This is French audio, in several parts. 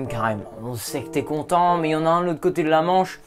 Karim. On sait que t'es content, mais il y en a un de l'autre côté de la Manche,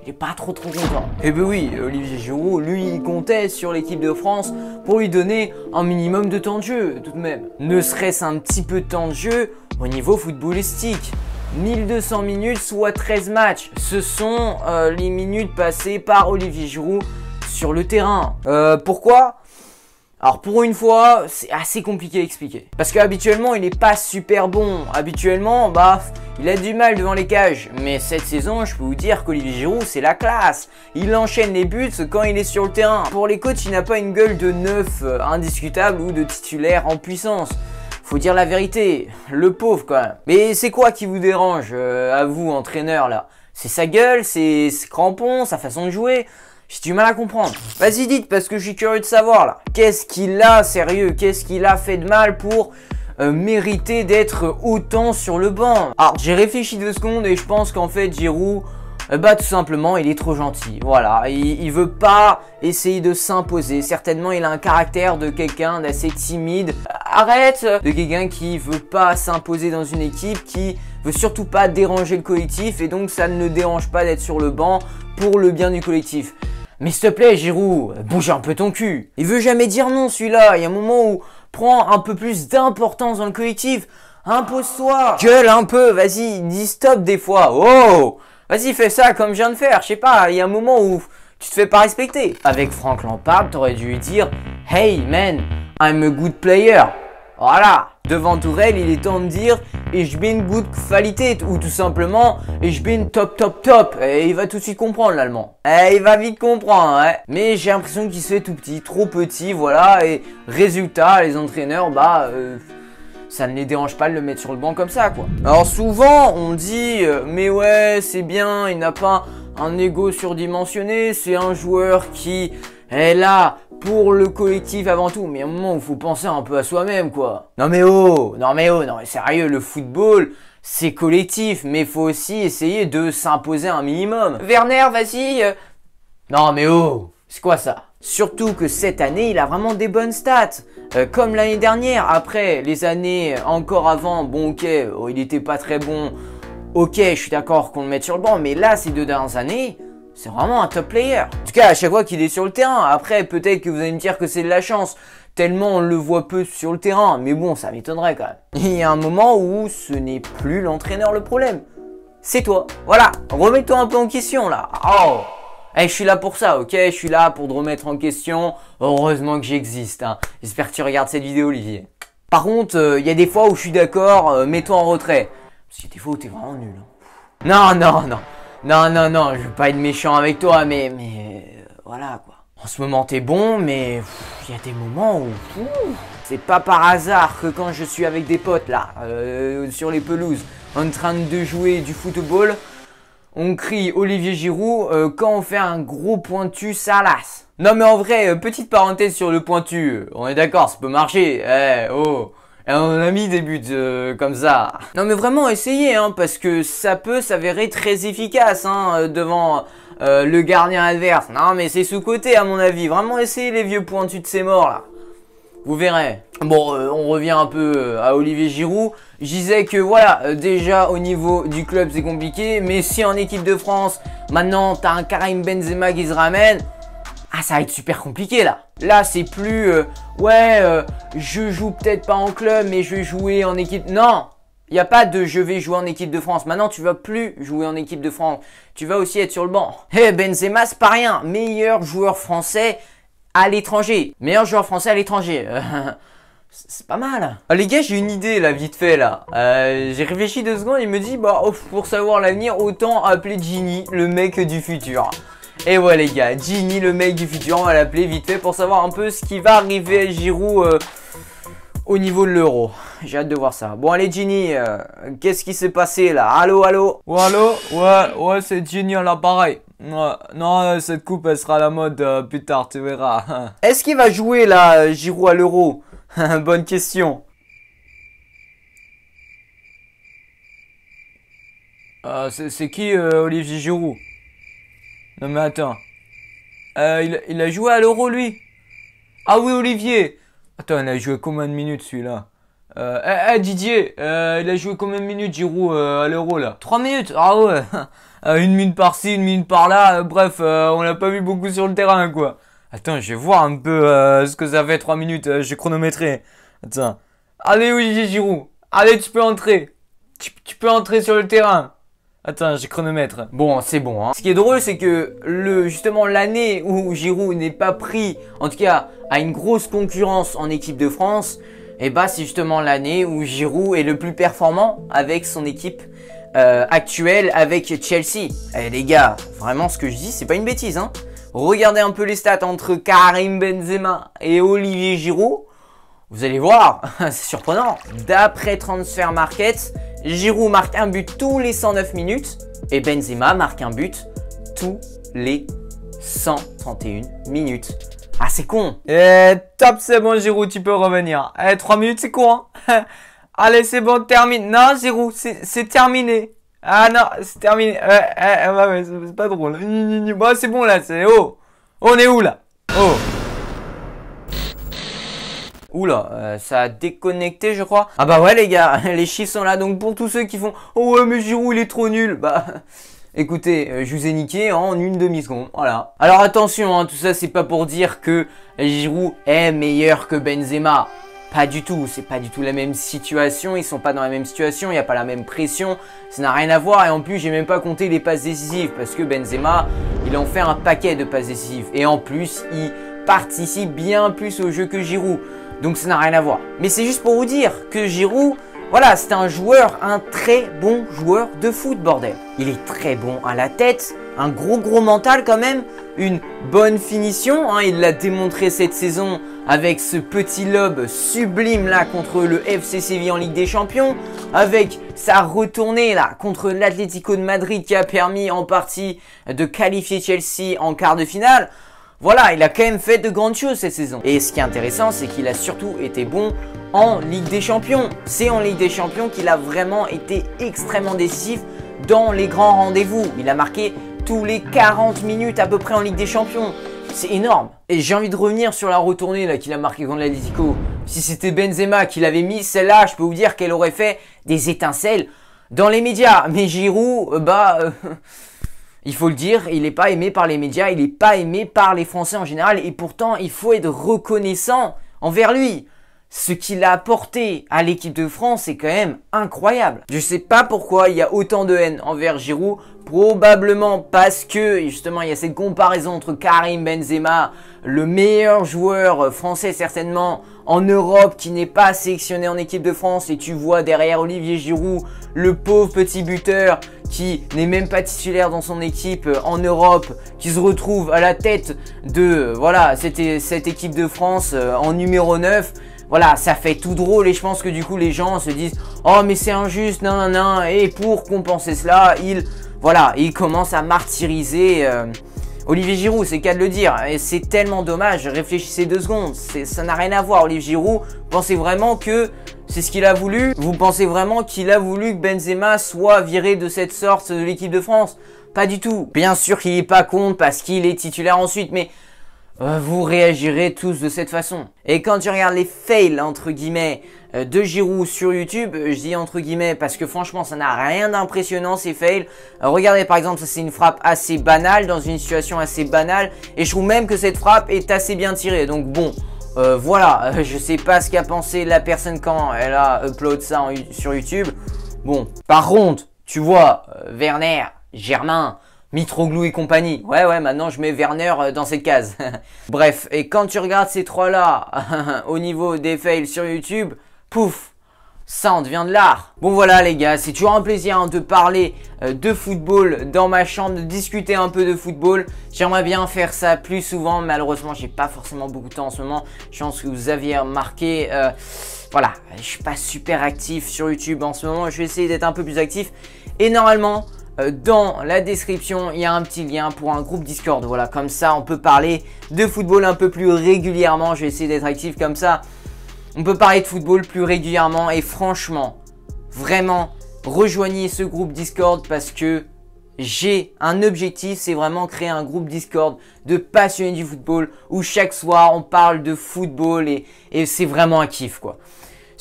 il est pas trop content. Eh ben oui, Olivier Giroud, lui, il comptait sur l'équipe de France pour lui donner un minimum de temps de jeu, tout de même. Ne serait-ce un petit peu de temps de jeu au niveau footballistique. 1200 minutes, soit 13 matchs. Ce sont les minutes passées par Olivier Giroud sur le terrain. Pourquoi ? Alors pour une fois, c'est assez compliqué à expliquer. Parce qu'habituellement, il n'est pas super bon. Habituellement, il a du mal devant les cages. Mais cette saison, je peux vous dire qu'Olivier Giroud, c'est la classe. Il enchaîne les buts quand il est sur le terrain. Pour les coachs, il n'a pas une gueule de neuf indiscutable ou de titulaire en puissance. Faut dire la vérité, le pauvre quand même. Mais c'est quoi qui vous dérange, à vous, entraîneur là? C'est sa gueule, c'est ses crampons, sa façon de jouer? J'ai du mal à comprendre. Vas-y, dites, parce que je suis curieux de savoir là. Qu'est-ce qu'il a, sérieux? Qu'est-ce qu'il a fait de mal pour mériter d'être autant sur le banc? Alors, j'ai réfléchi 2 secondes et je pense qu'en fait, Giroud, tout simplement, il est trop gentil. Voilà, il veut pas essayer de s'imposer. Certainement, il a un caractère de quelqu'un d'assez timide. Arrête! De quelqu'un qui veut pas s'imposer dans une équipe, qui veut surtout pas déranger le collectif et donc ça ne le dérange pas d'être sur le banc pour le bien du collectif. Mais s'il te plaît, Giroud, bouge un peu ton cul. Il veut jamais dire non, celui-là. Il y a un moment où prends un peu plus d'importance dans le collectif. Impose-toi. Gueule un peu, vas-y, dis stop des fois. Oh! Vas-y, fais ça comme je viens de faire. Je sais pas, il y a un moment où tu te fais pas respecter. Avec Frank Lampard, t'aurais dû lui dire « Hey man, I'm a good player ». Voilà. Devant Tourelle, il est temps de dire « Ich bin gut Qualität » ou tout simplement « Ich bin top ». Et il va tout de suite comprendre l'allemand. Il va vite comprendre, ouais. Mais j'ai l'impression qu'il se fait tout petit, trop petit, voilà. Et résultat, les entraîneurs, ça ne les dérange pas de le mettre sur le banc comme ça, quoi. Alors souvent, on dit mais ouais, c'est bien, il n'a pas un ego surdimensionné, c'est un joueur qui est là pour le collectif avant tout. Mais à un moment où il faut penser un peu à soi-même, quoi. Non mais sérieux, le football, c'est collectif, mais il faut aussi essayer de s'imposer un minimum. Werner, vas-y. Non mais c'est quoi ça? Surtout que cette année, il a vraiment des bonnes stats. Comme l'année dernière. Après, les années encore avant, bon ok, il était pas très bon. Ok, je suis d'accord qu'on le mette sur le banc. Mais là, ces 2 dernières années, c'est vraiment un top player. En tout cas, à chaque fois qu'il est sur le terrain. Après, peut-être que vous allez me dire que c'est de la chance. Tellement on le voit peu sur le terrain. Mais bon, ça m'étonnerait quand même. Il y a un moment où ce n'est plus l'entraîneur le problème. C'est toi. Voilà, remets-toi un peu en question là. Oh! Je suis là pour ça, ok? Je suis là pour te remettre en question. Heureusement que j'existe, hein. J'espère que tu regardes cette vidéo, Olivier. Par contre, il y a des fois où je suis d'accord, mets-toi en retrait. Parce qu'il y a des fois où t'es vraiment nul. Non, je veux pas être méchant avec toi, mais voilà, quoi. En ce moment, t'es bon, mais il y a des moments où... C'est pas par hasard que quand je suis avec des potes, là, sur les pelouses, en train de jouer du football... On crie Olivier Giroud quand on fait un gros pointu, ça lasse. Non mais en vrai, petite parenthèse sur le pointu, on est d'accord, ça peut marcher. On a mis des buts comme ça. Non mais vraiment essayez, hein, parce que ça peut s'avérer très efficace devant le gardien adverse. Non mais c'est sous-côté à mon avis. Vraiment essayez les vieux pointus de ces morts là. Vous verrez. Bon, on revient un peu à Olivier Giroud. Je disais que voilà, déjà au niveau du club c'est compliqué, mais si en équipe de France, maintenant t'as un Karim Benzema qui se ramène, ça va être super compliqué là. Là c'est plus, je joue peut-être pas en club, mais je vais jouer en équipe. Non, il n'y a pas de je vais jouer en équipe de France. Maintenant tu vas plus jouer en équipe de France, tu vas aussi être sur le banc. Benzema c'est pas rien, meilleur joueur français à l'étranger. Meilleur joueur français à l'étranger. C'est pas mal. Ah les gars, j'ai une idée là, vite fait là. J'ai réfléchi 2 secondes, il me dit pour savoir l'avenir, autant appeler Gini, le mec du futur. Et ouais les gars, Gini, le mec du futur, on va l'appeler vite fait pour savoir un peu ce qui va arriver à Giroud au niveau de l'Euro. J'ai hâte de voir ça. Bon allez Gini, qu'est-ce qui s'est passé là? Allô? Oh, allô? Ouais, c'est Gini à l'appareil. Ouais, non, cette coupe elle sera à la mode plus tard, tu verras. Est-ce qu'il va jouer là, Giroud à l'Euro? Bonne question. C'est qui Olivier Giroud? Non mais attends. Il a joué à l'Euro lui? Ah oui Olivier. Attends, il a joué combien de minutes celui-là? Didier, il a joué combien de minutes Giroud à l'Euro là? 3 minutes? Ah ouais. Une minute par-ci, une minute par-là. Bref, on l'a pas vu beaucoup sur le terrain quoi. Attends, je vais voir un peu ce que ça fait 3 minutes. J'ai chronométré. Attends. Allez Olivier Giroud. Allez, tu peux entrer. Tu peux entrer sur le terrain. Attends, j'ai chronomètre. Bon, c'est bon, hein. Ce qui est drôle, c'est que justement l'année où Giroud n'est pas pris, en tout cas, à une grosse concurrence en équipe de France, et bah c'est justement l'année où Giroud est le plus performant avec son équipe actuelle, avec Chelsea. Eh les gars, vraiment ce que je dis, c'est pas une bêtise, hein. Regardez un peu les stats entre Karim Benzema et Olivier Giroud. Vous allez voir, c'est surprenant. D'après Transfer Market, Giroud marque un but tous les 109 minutes et Benzema marque un but tous les 131 minutes. Ah, c'est con. Top, c'est bon Giroud, tu peux revenir. 3 minutes, c'est con, hein. Allez, c'est bon, termine. Non, Giroud, c'est terminé. Ah non, c'est terminé. Ouais, c'est pas drôle. Bon, c'est bon là, c'est... Oh, on est où là? Oh. Oula, ça a déconnecté je crois. Ah bah ouais les gars, les chiffres sont là. Donc pour tous ceux qui font « Oh ouais mais Giroud il est trop nul », bah écoutez, je vous ai niqué en une demi-seconde, voilà. Alors attention, hein, tout ça c'est pas pour dire que Giroud est meilleur que Benzema. Pas du tout, c'est pas du tout la même situation, ils sont pas dans la même situation, il n'y a pas la même pression, ça n'a rien à voir. Et en plus j'ai même pas compté les passes décisives parce que Benzema, il en fait un paquet de passes décisives. Et en plus, il participe bien plus au jeu que Giroud. Donc ça n'a rien à voir. Mais c'est juste pour vous dire que Giroud, voilà, c'est un joueur, un très bon joueur de foot, bordel. Il est très bon à la tête, un gros mental quand même, une bonne finition, hein, il l'a démontré cette saison avec ce petit lob sublime là contre le FC Séville en Ligue des Champions, avec sa retournée là contre l'Atlético de Madrid qui a permis en partie de qualifier Chelsea en quart de finale. Voilà, il a quand même fait de grandes choses cette saison. Et ce qui est intéressant, c'est qu'il a surtout été bon en Ligue des Champions. C'est en Ligue des Champions qu'il a vraiment été extrêmement décisif dans les grands rendez-vous. Il a marqué tous les 40 minutes à peu près en Ligue des Champions. C'est énorme. Et j'ai envie de revenir sur la retournée là qu'il a marqué contre l'Atlético. Si c'était Benzema qui l'avait mis, celle-là, je peux vous dire qu'elle aurait fait des étincelles dans les médias. Mais Giroud, il faut le dire, il n'est pas aimé par les médias, il n'est pas aimé par les Français en général. Et pourtant, il faut être reconnaissant envers lui. Ce qu'il a apporté à l'équipe de France est quand même incroyable. Je ne sais pas pourquoi il y a autant de haine envers Giroud. Probablement parce que justement il y a cette comparaison entre Karim Benzema, le meilleur joueur français certainement en Europe qui n'est pas sélectionné en équipe de France, et tu vois derrière Olivier Giroud, le pauvre petit buteur qui n'est même pas titulaire dans son équipe en Europe, qui se retrouve à la tête de voilà, cette équipe de France en numéro 9. Voilà, ça fait tout drôle et je pense que du coup les gens se disent « Oh mais c'est injuste, nan. » Et pour compenser cela, il commence à martyriser Olivier Giroud, c'est le cas de le dire. Et c'est tellement dommage, réfléchissez 2 secondes, ça n'a rien à voir. Olivier Giroud, vous pensez vraiment que c'est ce qu'il a voulu? Vous pensez vraiment qu'il a voulu que Benzema soit viré de cette sorte de l'équipe de France? Pas du tout. Bien sûr qu'il n'est pas contre parce qu'il est titulaire ensuite, mais vous réagirez tous de cette façon. Et quand tu regardes les fails entre guillemets de Giroud sur YouTube, je dis entre guillemets parce que franchement ça n'a rien d'impressionnant ces fails. Regardez par exemple, ça c'est une frappe assez banale dans une situation assez banale et je trouve même que cette frappe est assez bien tirée. Donc bon, voilà, je sais pas ce qu'a pensé la personne quand elle a upload ça sur YouTube. Bon, par contre, tu vois, Werner, Germain, Mitroglou et compagnie. Ouais, maintenant je mets Werner dans cette case. Bref, et quand tu regardes ces trois-là au niveau des fails sur YouTube, pouf, ça en devient de l'art. Bon voilà les gars, c'est toujours un plaisir hein, de parler de football dans ma chambre, de discuter un peu de football. J'aimerais bien faire ça plus souvent, malheureusement j'ai pas forcément beaucoup de temps en ce moment. Je pense que vous aviez remarqué, voilà, je suis pas super actif sur YouTube en ce moment. Je vais essayer d'être un peu plus actif et normalement dans la description, il y a un petit lien pour un groupe Discord. Voilà, comme ça, on peut parler de football un peu plus régulièrement. Je vais essayer d'être actif comme ça. On peut parler de football plus régulièrement. Et franchement, vraiment, rejoignez ce groupe Discord parce que j'ai un objectif. C'est vraiment créer un groupe Discord de passionnés du football où chaque soir, on parle de football et c'est vraiment un kiff, quoi.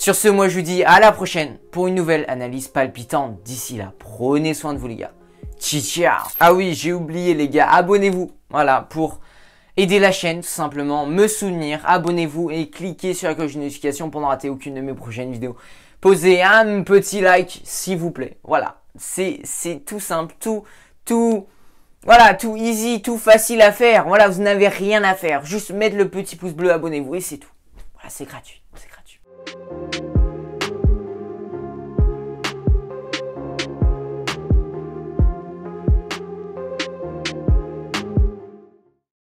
Sur ce, moi je vous dis à la prochaine pour une nouvelle analyse palpitante. D'ici là, prenez soin de vous les gars. Ciao. Ah oui, j'ai oublié les gars, abonnez-vous. Voilà, pour aider la chaîne tout simplement, me soutenir. Abonnez-vous et cliquez sur la cloche de notification pour ne rater aucune de mes prochaines vidéos. Posez un petit like s'il vous plaît. Voilà, c'est tout simple, voilà, tout easy, tout facile à faire. Voilà, vous n'avez rien à faire. Juste mettre le petit pouce bleu, abonnez-vous et c'est tout. Voilà, c'est gratuit, c'est gratuit.